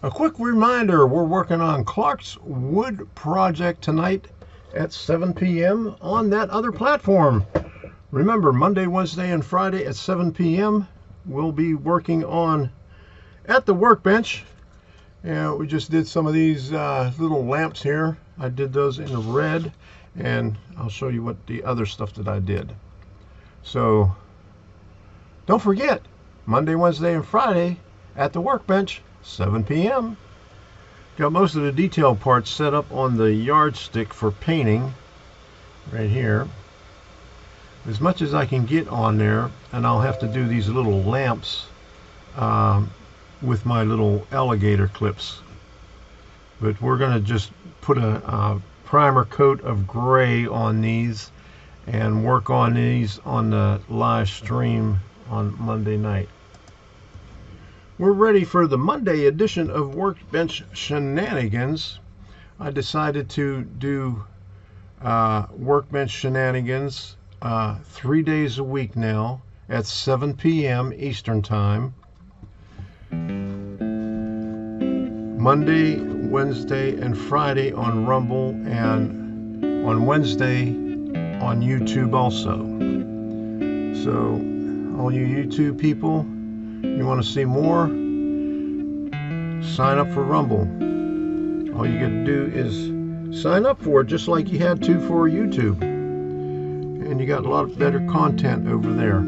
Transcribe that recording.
A quick reminder, we're working on Clark's Wood project tonight at 7 p.m. on that other platform. Remember, Monday, Wednesday, and Friday at 7 p.m. we'll be working on at the workbench. And we just did some of these little lamps here. I did those in red, and I'll show you what the other stuff that I did. So don't forget, Monday, Wednesday, and Friday at the workbench, 7 p.m. Got most of the detail parts set up on the yardstick for painting right here. As much as I can get on there, and I'll have to do these little lamps with my little alligator clips. But we're going to just put a primer coat of gray on these and work on these on the live stream on Monday night. We're ready for the Monday edition of Workbench Shenanigans. I decided to do Workbench Shenanigans 3 days a week now at 7 p.m. Eastern Time. Monday, Wednesday, and Friday on Rumble, and on Wednesday on YouTube also. So all you YouTube people, you want to see more, sign up for Rumble. All you got to do is sign up for it just like you had to for YouTube. And you got a lot of better content over there.